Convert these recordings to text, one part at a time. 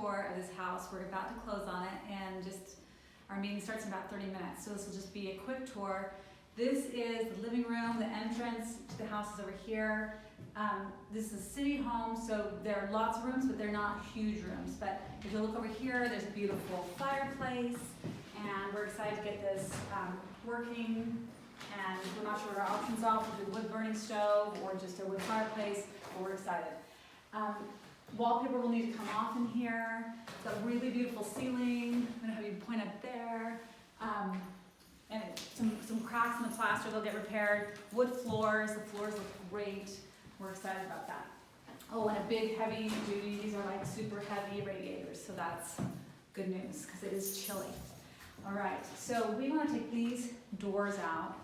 tour of this house. We're about to close on it, and our meeting starts in about 30 minutes. So this will just be a quick tour. This is the living room. The entrance to the house is over here. This is a city home, so there are lots of rooms, but they're not huge rooms. But if you look over here, there's a beautiful fireplace, and we're excited to get this working. And we're not sure what our options are, if it's a wood burning stove or just a wood fireplace, but we're excited. Wallpaper will need to come off in here. It's got a really beautiful ceiling. I'm gonna have you point up there. And some cracks in the plaster, they'll get repaired. Wood floors, the floors look great. We're excited about that. Oh, and a big heavy duty, these are like super heavy radiators, so that's good news because it is chilly. All right, so we want to take these doors out.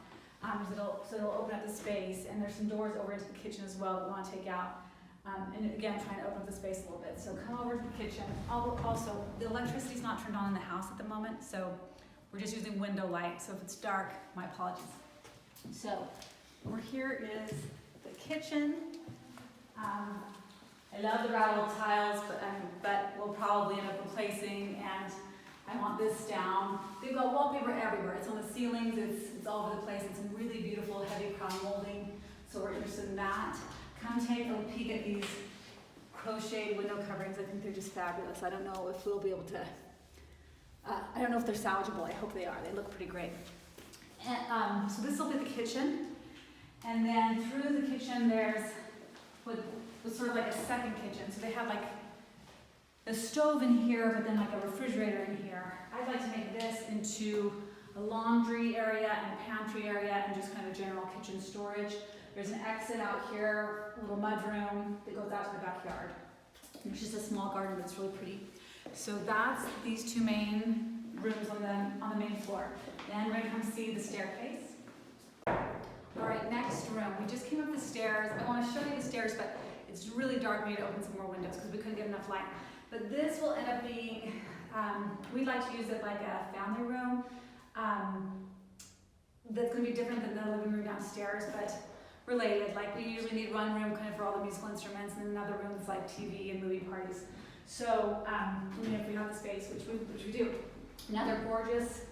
So it'll open up the space, and there's some doors over into the kitchen as well that we want to take out. And again, trying to open up the space a little bit. So come over to the kitchen. Also, the electricity's not turned on in the house at the moment, so we're just using window light. So if it's dark, my apologies. So over here is the kitchen. I love the rattle tiles, but we'll probably end up replacing, and I want this down. They've got wallpaper everywhere. It's on the ceilings, it's all over the place. It's some really beautiful heavy crown molding, so we're interested in that. Come take a peek at these crocheted window coverings. I think they're just fabulous. I don't know if we'll be able to, I don't know if they're salvageable. I hope they are. They look pretty great. And, so this will be the kitchen. And then through the kitchen there's what was sort of like a second kitchen. So they have like the stove in here, but then like a refrigerator in here. I'd like to make this into a laundry area and a pantry area and just kind of general kitchen storage. There's an exit out here, a little mud room that goes out to the backyard. It's just a small garden, but it's really pretty. So that's these two main rooms on the main floor. Then we're gonna come see the staircase. All right, next room. We just came up the stairs. I want to show you the stairs, but it's really dark. We need to open some more windows because we couldn't get enough light. But this will end up being, we'd like to use it like a family room. That's going to be different than the living room downstairs, but related. Like we usually need one room kind of for all the musical instruments, and then another room that's like TV and movie parties. So if we have the space, which we do. Another gorgeous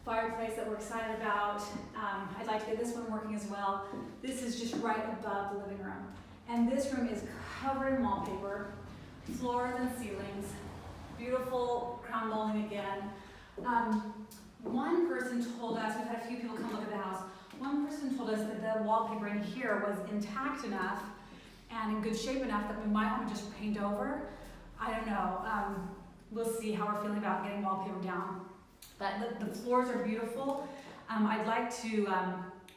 fireplace that we're excited about. I'd like to get this one working as well. This is just right above the living room. And this room is covered in wallpaper, floors and ceilings, beautiful crown molding again. One person told us, we've had a few people come look at the house, one person told us that the wallpaper in here was intact enough and in good shape enough that we might want to just paint over. I don't know. We'll see how we're feeling about getting wallpaper down. But the floors are beautiful. I'd like to,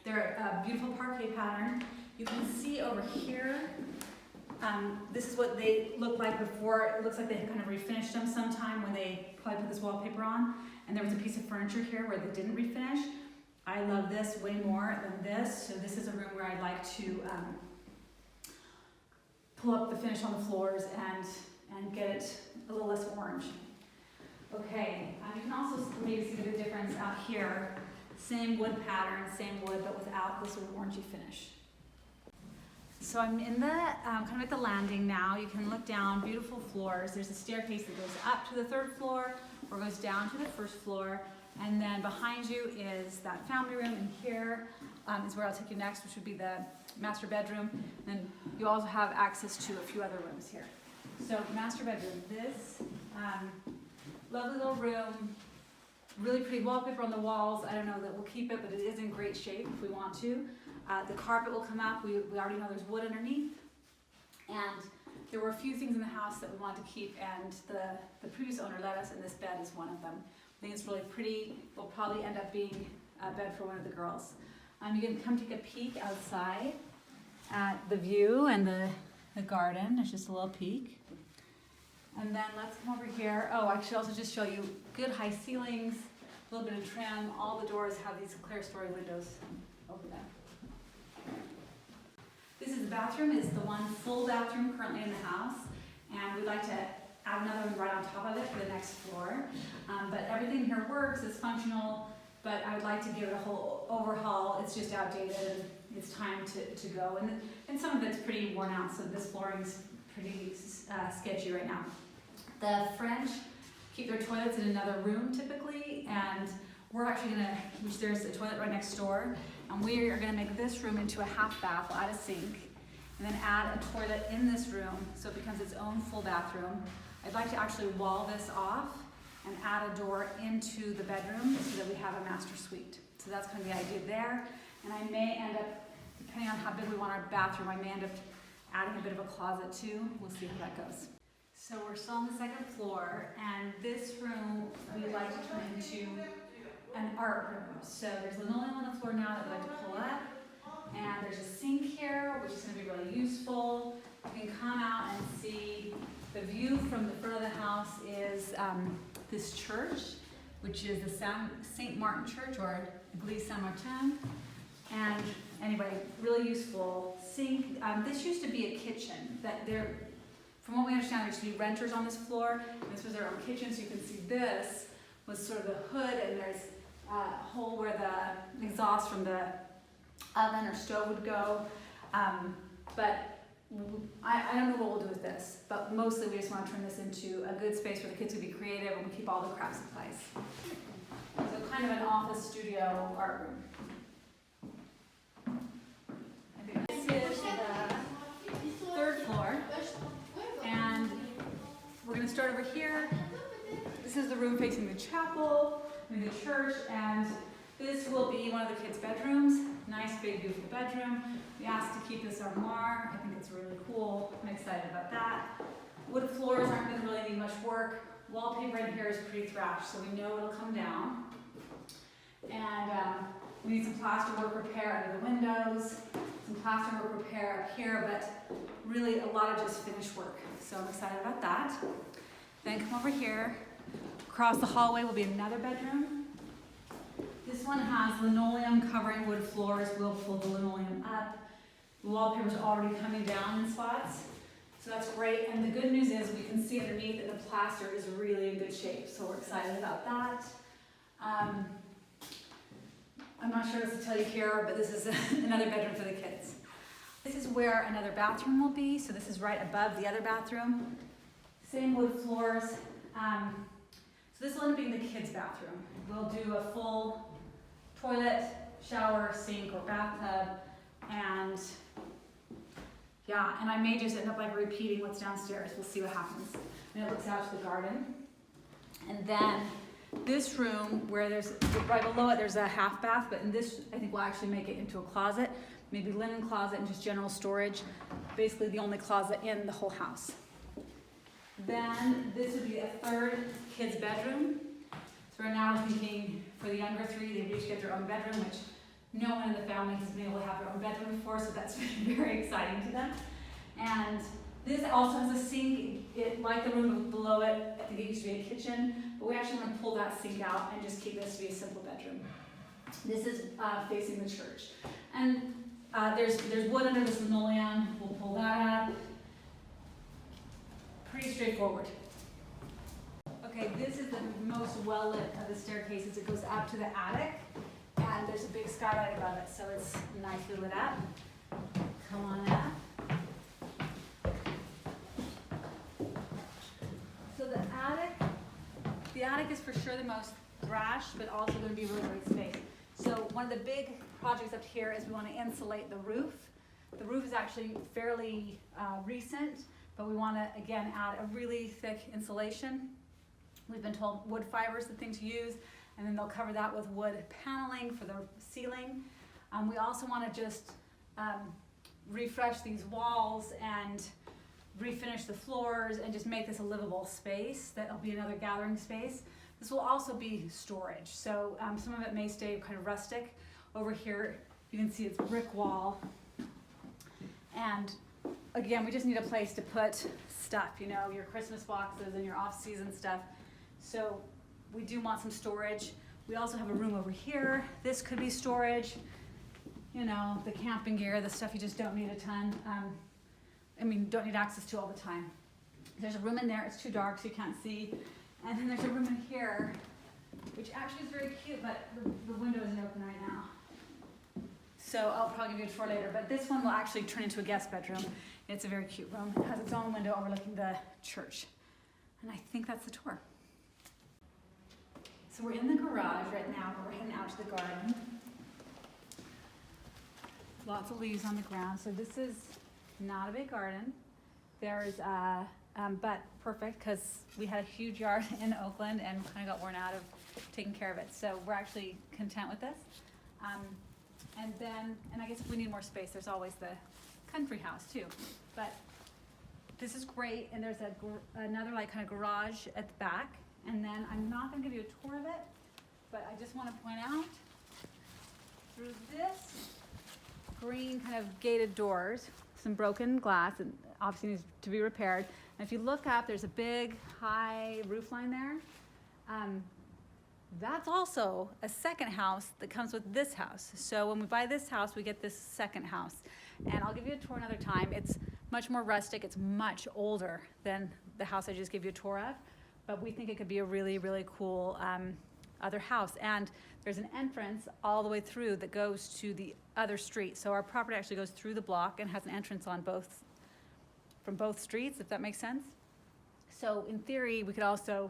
they're a beautiful parquet pattern. You can see over here, this is what they looked like before. It looks like they kind of refinished them sometime when they probably put this wallpaper on. And there was a piece of furniture here where they didn't refinish. I love this way more than this. So this is a room where I'd like to pull up the finish on the floors and get it a little less orange. Okay, you can also maybe see the big difference out here. Same wood pattern, same wood, but without this sort of orangey finish. So I'm in the, kind of at the landing now. You can look down, beautiful floors. There's a staircase that goes up to the third floor or goes down to the first floor. And then behind you is that family room, and here is where I'll take you next, which would be the master bedroom. And you also have access to a few other rooms here. So master bedroom, this lovely little room, really pretty wallpaper on the walls. I don't know that we'll keep it, but it is in great shape if we want to. The carpet will come up. We already know there's wood underneath. And there were a few things in the house that we wanted to keep, and the previous owner let us, and this bed is one of them. I think it's really pretty. Will probably end up being a bed for one of the girls. You can come take a peek outside at the view and the garden. There's just a little peek. And then let's come over here. Oh, I should also just show you good high ceilings, a little bit of trim. All the doors have these clear story windows over them. This is the bathroom. It's the one full bathroom currently in the house, and we'd like to add another one right on top of it for the next floor. But everything here works, it's functional, but I would like to give it a whole overhaul. It's just outdated and it's time to go. And some of it's pretty worn out, so this flooring's pretty sketchy right now. The French keep their toilets in another room typically, and we're actually gonna, which there's a toilet right next door, and we are gonna make this room into a half bath. We'll add a sink, and then add a toilet in this room, so it becomes its own full bathroom. I'd like to actually wall this off and add a door into the bedroom so that we have a master suite. So that's kind of the idea there. And I may end up, depending on how big we want our bathroom, I may end up adding a bit of a closet too. We'll see how that goes. So we're still on the second floor, and this room we'd like to turn into an art room. So there's linoleum on the floor now that we'd like to pull up, and there's a sink here, which is going to be really useful. You can come out and see the view from the front of the house is this church, which is the Saint Martin Church, or Église Saint Martin. And anyway, really useful sink. This used to be a kitchen. From what we understand, there used to be renters on this floor. This was their own kitchen, so you can see this was sort of the hood, and there's a hole where the exhaust from the oven or stove would go. But I don't know what we'll do with this, but mostly we just want to turn this into a good space where the kids can be creative and we keep all the craft supplies. So kind of an office studio art room. This is the third floor, and we're going to start over here. This is the room facing the chapel, the church, and this will be one of the kids' bedrooms. Nice, big, beautiful bedroom. We asked to keep this armoire. I think it's really cool. I'm excited about that. Wood floors aren't going to really need much work. Wallpaper in here is pretty thrashed, so we know it'll come down. And we need some plasterwork repair under the windows, some plasterwork repair up here, but really a lot of just finished work. So I'm excited about that. Then come over here. Across the hallway will be another bedroom. This one has linoleum covering wood floors. We'll pull the linoleum up. The wallpaper's already coming down in spots, so that's great. And the good news is we can see underneath that the plaster is really in good shape, so we're excited about that. I'm not sure what to tell you here, but this is another bedroom for the kids. This is where another bathroom will be, so this is right above the other bathroom. Same wood floors. So this will end up being the kids' bathroom. We'll do a full toilet, shower, sink, or bathtub, and yeah, and I may just end up like repeating what's downstairs. We'll see what happens. And it looks out to the garden. And then this room, where there's, right below it, there's a half bath, but in this, I think we'll actually make it into a closet, maybe linen closet and just general storage. Basically the only closet in the whole house. Then this would be a third kid's bedroom. So right now we're thinking for the younger three, they each get their own bedroom, which no one in the family has been able to have their own bedroom before, so that's very exciting to them. And this also has a sink. Like the room below it, I think it used to be a kitchen, but we actually want to pull that sink out and just keep this to be a simple bedroom. This is facing the church. And there's wood under this linoleum. We'll pull that up. Pretty straightforward. Okay, this is the most well-lit of the staircases. It goes up to the attic, and there's a big skylight above it, so it's nicely lit up. Come on up. So the attic is for sure the most thrashed, but also going to be really great space. So one of the big projects up here is we want to insulate the roof. The roof is actually fairly recent, but we want to, again, add a really thick insulation. We've been told wood fiber is the thing to use, and then they'll cover that with wood paneling for the ceiling. We also want to just refresh these walls and refinish the floors and just make this a livable space. That'll be another gathering space. This will also be storage, so some of it may stay kind of rustic. Over here, you can see it's brick wall. And again, we just need a place to put stuff, you know, your Christmas boxes and your off-season stuff. So we do want some storage. We also have a room over here. This could be storage, you know, the camping gear, the stuff you just don't need a ton. Don't need access to all the time. There's a room in there. It's too dark, so you can't see. And then there's a room in here, which actually is very cute, but the window isn't open right now. So I'll probably give you a tour later, but this one will actually turn into a guest bedroom. It's a very cute room. It has its own window overlooking the church. And I think that's the tour. So we're in the garage right now, but we're heading out to the garden. Lots of leaves on the ground. So this is not a big garden. There's but perfect because we had a huge yard in Oakland and kind of got worn out of taking care of it. So we're actually content with this. And I guess if we need more space, there's always the country house too. But this is great, and there's another like kind of garage at the back. And then I'm not going to give you a tour of it, but I just want to point out through this green kind of gated doors, some broken glass, and obviously needs to be repaired. And if you look up, there's a big high roof line there. That's also a second house that comes with this house. So when we buy this house, we get this second house. And I'll give you a tour another time. It's much more rustic. It's much older than the house I just gave you a tour of. But we think it could be a really, really cool other house. And there's an entrance all the way through that goes to the other street. So our property actually goes through the block and has an entrance on from both streets, if that makes sense. So in theory, we could also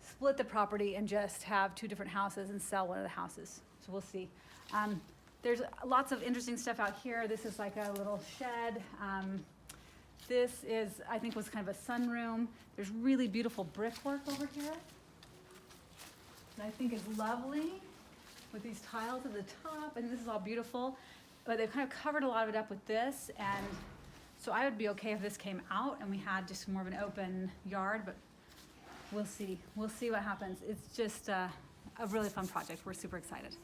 split the property and just have two different houses and sell one of the houses. So we'll see. There's lots of interesting stuff out here. This is like a little shed. This is, I think, was kind of a sunroom. There's really beautiful brickwork over here that I think is lovely with these tiles at the top, and this is all beautiful. But they've kind of covered a lot of it up with this, and so I would be okay if this came out and we had just more of an open yard, but we'll see. We'll see what happens. It's just a really fun project. We're super excited.